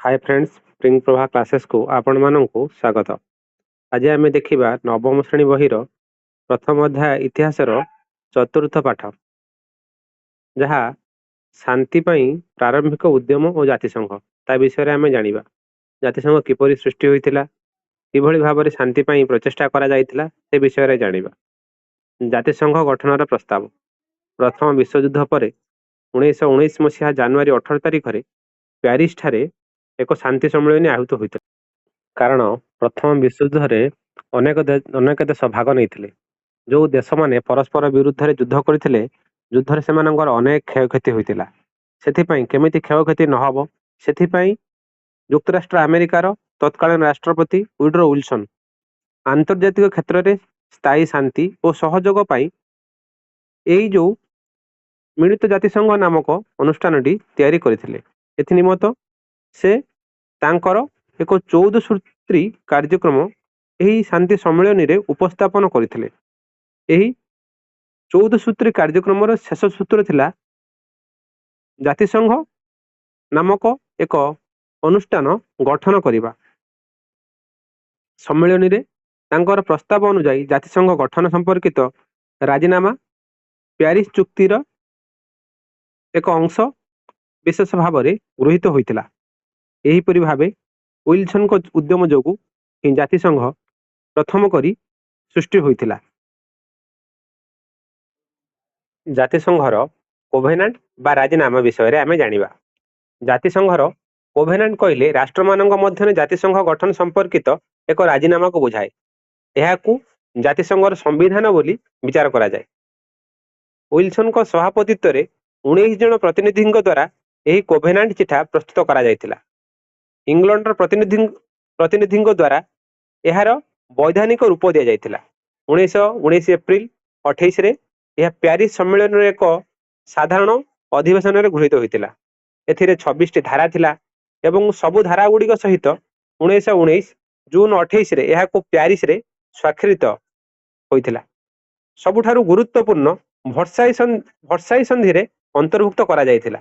Hi friends, spring Prabha classes को आपण मानकु स्वागत। आज आम देखा नवम श्रेणी बहिर प्रथम अध्याय इतिहासर चतुर्थ पाठ, जहाँ शांति प्रारंभिक उद्यम और जातिसंघ ता विषय आम जाना। जातिसंघ किपरि सृष्टि होता, किभली भाव शांति प्रचेषा से विषय जाना। जातिसंघ गठनर प्रस्ताव प्रथम विश्वयुद्ध पर 1919 मसीहा जनवरी 18 तारिख में प्यारिस ठारे एक शांति सम्मेलन आहूत होता। कारण प्रथम विश्वयुद्ध रे अनेक देश भाग नहीं, जो देश माने परस्पर विरुद्ध रे युद्ध करथिले। युद्ध से अनेक क्षयक्षति होता, से केमिति क्षयक्षति नहब से युक्तराष्ट्र अमेरिकार तत्कालीन राष्ट्रपति वुडरो विल्सन आंतर्जातिक क्षेत्र में स्थायी शांति और सहयोग यही जो मिलित जातिसंघ नामक अनुष्ठानटी तैयारी करथिले। एथिनिमत से तांकर एक 14 सूत्री कार्यक्रम यही शांति सम्मेलन रे उपस्थापन करथिले। यही 14 सूत्री कार्यक्रम शेष सूत्र थिला जातिसंघ नामक एक अनुष्ठान गठन करिबा। सम्मेलन रे तांकर प्रस्ताव अनुसार जातिसंघ गठन संपर्कित राजीनामा प्यारिस चुक्तिर एक अंश विशेष भाव में गृहीत होता। यहीपरि भावे विल्सन को उद्यम जोगु जातिसंघ प्रथम करी सृष्टि होता। जातिसंघर कोभेनान्ट बा राजीनामा विषय आम जाना। जातिसंघर कोभेनान्ट कहले राष्ट्र मानक मध्य जातिसंघ गठन संपर्कित एक राजीनामा को बुझाए। यह जातिसंघर संविधान बोली विचार करा जाए। विल्सन को सभापतित्व रे 19 जन प्रतिनिधि द्वारा यही कोभेनान्ट चिठा प्रस्तुत करा जायतिला। इंग्लैंडर प्रतिनिधि द्वारा यार वैधानिक रूप दि जायतिला। 1919 एप्रिल 28 रे यह प्यारिस सम्मेलन रे एक साधारण अधिवेशन रे गृहीत होइतिला। एथिरे 26 टी धारा थिला एवं सबु धारा गुड़िक सहित 1919 जून 28 रे यह को प्यारिस रे स्वाक्षरित होइतिला। सबुठारु गुरुत्वपूर्ण भर्साई संधि रे अंतर्भुक्त करा जायतिला।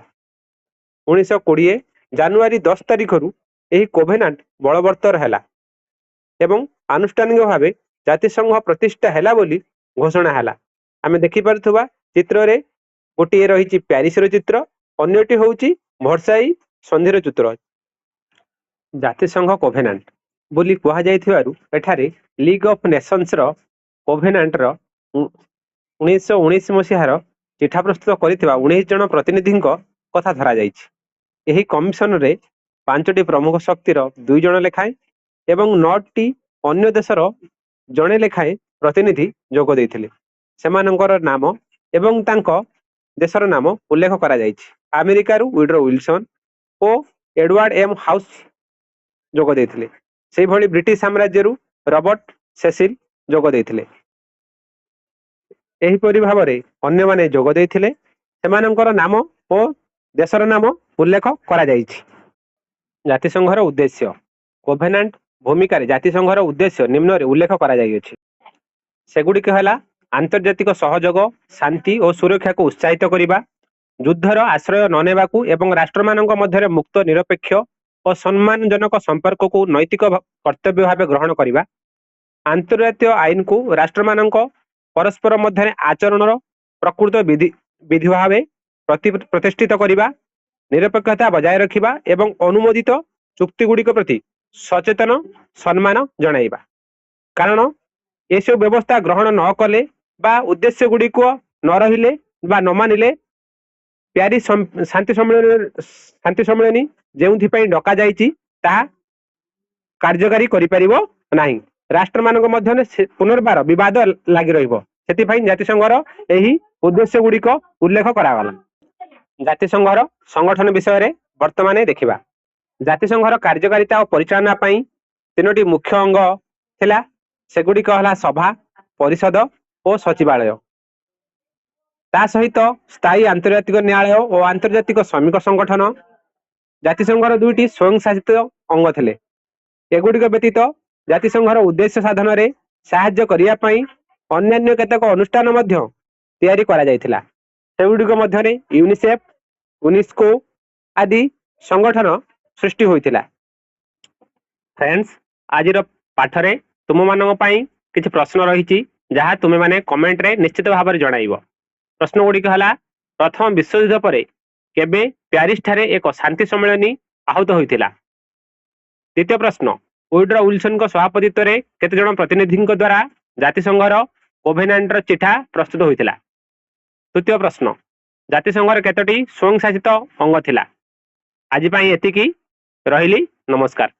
1920 जनवरी 10 तारिख रु यही कोभेनान्ट बलवत्तर हैला एवं आनुष्ठानिक भाव जातिसंघ प्रतिष्ठा हैला बोली घोषणा हैला। आमे देखि पारुथबा चित्र रे गोटे रही प्यारिस रो चित्र, अन्यटी होउची भर्साई संधिर चित्र। जातिसंघ कोभेनान्ट बोली कहा जायथिबारु एठारे लीग ऑफ नेशंस रो कोभेनान्ट रो 1919 मसीहार चिठा प्रस्तुत करिथिबा 19 जन प्रतिनिधि कथा धरा जाइछि। यही कमिशन रे 5टी प्रमुख शक्तिर 2 जन लेखाएं एवं 9टी अन्य देशर जणे लेखाएं प्रतिनिधि जोग देइथिले। सेमानंकर नाम एवं तांको देशर नाम उल्लेख करा जाइछि। अमेरिकारु वुडरो विल्सन और एडवर्ड एम हाउस जोग देइथिले। सेहि भली ब्रिटिश साम्राज्यरु रॉबर्ट सेसिल जोग देइथिले। एहीपरि भावरे अन्य माने जोग देइथिले। सेमानंकर नाम और देशर नाम उल्लेख करा जाइछि। जातिसंघर उद्देश्य कोभेनान्ट भूमिका रे जातिसंघर उद्देश्य निम्न रे उल्लेख करा जाइछि। सेगुडिक हला आंतर्जातिक सहयोग, शांति और सुरक्षा को उत्साहित करिबा, युद्धर आश्रय न नेबाकू एवं राष्ट्र मानक मध्य मुक्त निरपेक्ष और सम्मानजनक संपर्क को नैतिक कर्तव्य भाव ग्रहण करिबा, अंतर्जातीय आईन को राष्ट्र मानक परस्पर मध्य आचरणर प्रकृत विधि भाव प्रतिष्ठित करिबा, निरपेक्षता बजाय रखिबा एवं अनुमोदित चुक्ति गुड़िक प्रति सचेतन सम्मान जणाइबा। कारण ये सब व्यवस्था ग्रहण न कले बा उद्देश्य गुड़िक न रहिले बा न मानिले प्यारिस शांति सम्मेलन जेउथि डका जाइछि ताहा कार्यकारी करि परिबो नाही। राष्ट्र मानक मध्य पुनर्बार विवाद लागि रहिबो। सेति जातिसंघर एही उद्देश्य गुड़िक उल्लेख करागला। जातिसंघर संगठन विषय रे वर्तमान देखिबा। जातिसंघर कार्यकारिता और परिचालना पई 3टी मुख्य अंग थिला। सेगुड़िक हला सभा, परिषद और सचिवालय। ता सहित स्थायी आंतर्जातिक न्यायालय और आंतर्जातिक श्रमिक संगठन। जातिसंघर 2टी स्वयं शासित अंग थिले। एगुड़िक व्यतीत जातिसंघर उद्देश्य साधन रे साहाय्य करिया पई अन्य केतक अनुष्ठान मध्य तैयारी करा जायतिला। सेगुड़िक मध्य यूनिसेफ, यूनेस्को आदि संगठन सृष्टि होइतिला। फ्रेंड्स आज पाठरे तुम मान किसी प्रश्न रही जहाँ तुम्हें माने कमेंट रे निश्चित भाव में जणाइब। प्रश्न गुड़िक है प्रथम विश्वयुद्ध पर केबे प्यारिस ठारे एक शांति सम्मेलन आहूत होता। द्वितीय प्रश्न वुडरो विल्सन सभापतित्व में केते जन प्रतिनिधि द्वारा जातिसंघर कोभेनान्टर चिठा प्रस्तुत होता। तृतीय प्रश्न जातिसंघर केतोटी स्वयंशासित अंग थिला। आज एतिकी रहिली। नमस्कार।